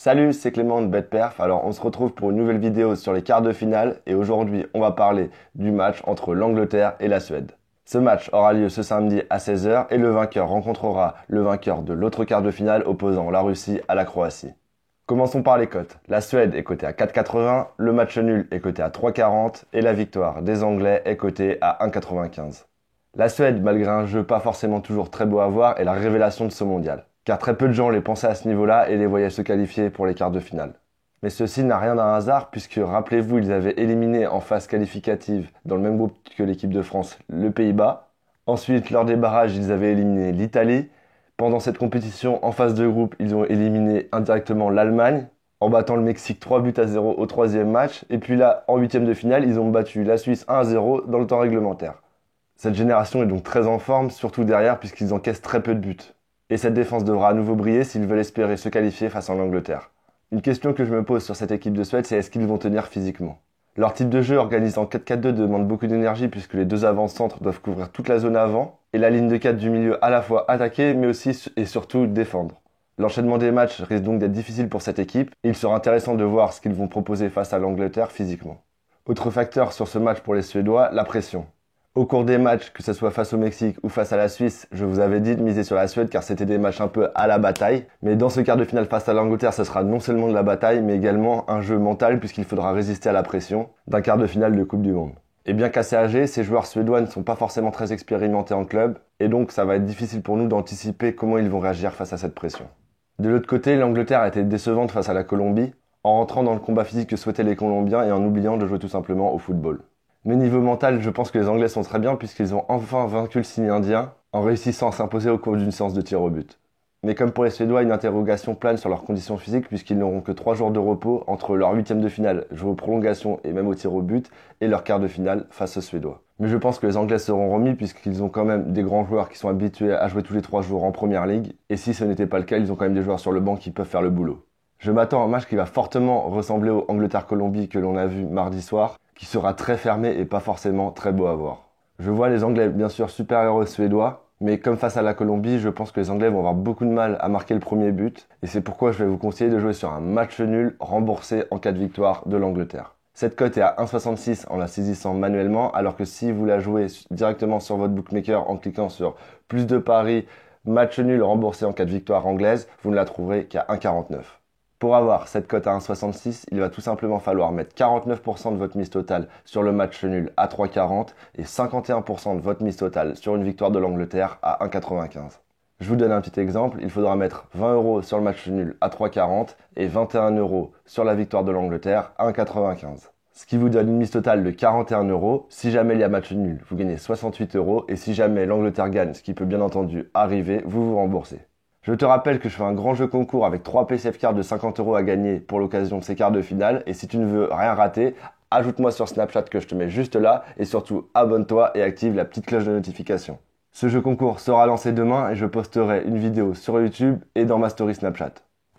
Salut, c'est Clément de BetPerf. Alors, on se retrouve pour une nouvelle vidéo sur les quarts de finale et aujourd'hui, on va parler du match entre l'Angleterre et la Suède. Ce match aura lieu ce samedi à 16h et le vainqueur rencontrera le vainqueur de l'autre quart de finale opposant la Russie à la Croatie. Commençons par les cotes. La Suède est cotée à 4,80, le match nul est coté à 3,40 et la victoire des Anglais est cotée à 1,95. La Suède, malgré un jeu pas forcément toujours très beau à voir, est la révélation de ce mondial, car très peu de gens les pensaient à ce niveau-là et les voyaient se qualifier pour les quarts de finale. Mais ceci n'a rien d'un hasard puisque, rappelez-vous, ils avaient éliminé en phase qualificative, dans le même groupe que l'équipe de France, le Pays-Bas. Ensuite, lors des barrages, ils avaient éliminé l'Italie. Pendant cette compétition, en phase de groupe, ils ont éliminé indirectement l'Allemagne, en battant le Mexique 3-0 au troisième match. Et puis là, en huitième de finale, ils ont battu la Suisse 1-0 dans le temps réglementaire. Cette génération est donc très en forme, surtout derrière, puisqu'ils encaissent très peu de buts. Et cette défense devra à nouveau briller s'ils veulent espérer se qualifier face à l'Angleterre. Une question que je me pose sur cette équipe de Suède, c'est est-ce qu'ils vont tenir physiquement? Leur type de jeu organisé en 4-4-2 demande beaucoup d'énergie puisque les deux avant-centres doivent couvrir toute la zone avant et la ligne de 4 du milieu à la fois attaquer mais aussi et surtout défendre. L'enchaînement des matchs risque donc d'être difficile pour cette équipe et il sera intéressant de voir ce qu'ils vont proposer face à l'Angleterre physiquement. Autre facteur sur ce match pour les Suédois, la pression. Au cours des matchs, que ce soit face au Mexique ou face à la Suisse, je vous avais dit de miser sur la Suède car c'était des matchs un peu à la bataille. Mais dans ce quart de finale face à l'Angleterre, ce sera non seulement de la bataille, mais également un jeu mental puisqu'il faudra résister à la pression d'un quart de finale de Coupe du Monde. Et bien qu'assez âgés, ces joueurs suédois ne sont pas forcément très expérimentés en club, et donc ça va être difficile pour nous d'anticiper comment ils vont réagir face à cette pression. De l'autre côté, l'Angleterre a été décevante face à la Colombie, en rentrant dans le combat physique que souhaitaient les Colombiens et en oubliant de jouer tout simplement au football. Mais niveau mental, je pense que les Anglais sont très bien puisqu'ils ont enfin vaincu le signe indien en réussissant à s'imposer au cours d'une séance de tir au but. Mais comme pour les Suédois, une interrogation plane sur leurs conditions physiques puisqu'ils n'auront que 3 jours de repos entre leur huitième de finale joué aux prolongations et même au tir au but et leur quart de finale face aux Suédois. Mais je pense que les Anglais seront remis puisqu'ils ont quand même des grands joueurs qui sont habitués à jouer tous les 3 jours en Première Ligue et si ce n'était pas le cas, ils ont quand même des joueurs sur le banc qui peuvent faire le boulot. Je m'attends à un match qui va fortement ressembler au Angleterre-Colombie que l'on a vu mardi soir, qui sera très fermé et pas forcément très beau à voir. Je vois les Anglais bien sûr supérieurs aux Suédois, mais comme face à la Colombie, je pense que les Anglais vont avoir beaucoup de mal à marquer le premier but, et c'est pourquoi je vais vous conseiller de jouer sur un match nul remboursé en cas de victoire de l'Angleterre. Cette cote est à 1,66 en la saisissant manuellement, alors que si vous la jouez directement sur votre bookmaker en cliquant sur plus de paris, match nul remboursé en cas de victoire anglaise, vous ne la trouverez qu'à 1,49. Pour avoir cette cote à 1,66, il va tout simplement falloir mettre 49% de votre mise totale sur le match nul à 3,40 et 51% de votre mise totale sur une victoire de l'Angleterre à 1,95. Je vous donne un petit exemple, il faudra mettre 20 € sur le match nul à 3,40 et 21 € sur la victoire de l'Angleterre à 1,95. Ce qui vous donne une mise totale de 41 €. Si jamais il y a match nul, vous gagnez 68 € et si jamais l'Angleterre gagne, ce qui peut bien entendu arriver, vous vous remboursez. Je te rappelle que je fais un grand jeu concours avec 3 PCF cards de 50 € à gagner pour l'occasion de ces quarts de finale. Et si tu ne veux rien rater, ajoute-moi sur Snapchat que je te mets juste là. Et surtout, abonne-toi et active la petite cloche de notification. Ce jeu concours sera lancé demain et je posterai une vidéo sur YouTube et dans ma story Snapchat.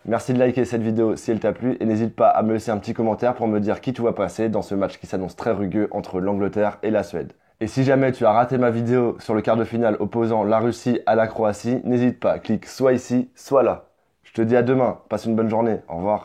Merci de liker cette vidéo si elle t'a plu et n'hésite pas à me laisser un petit commentaire pour me dire qui tu vois passer dans ce match qui s'annonce très rugueux entre l'Angleterre et la Suède. Et si jamais tu as raté ma vidéo sur le quart de finale opposant la Russie à la Croatie, n'hésite pas, clique soit ici, soit là. Je te dis à demain, passe une bonne journée, au revoir.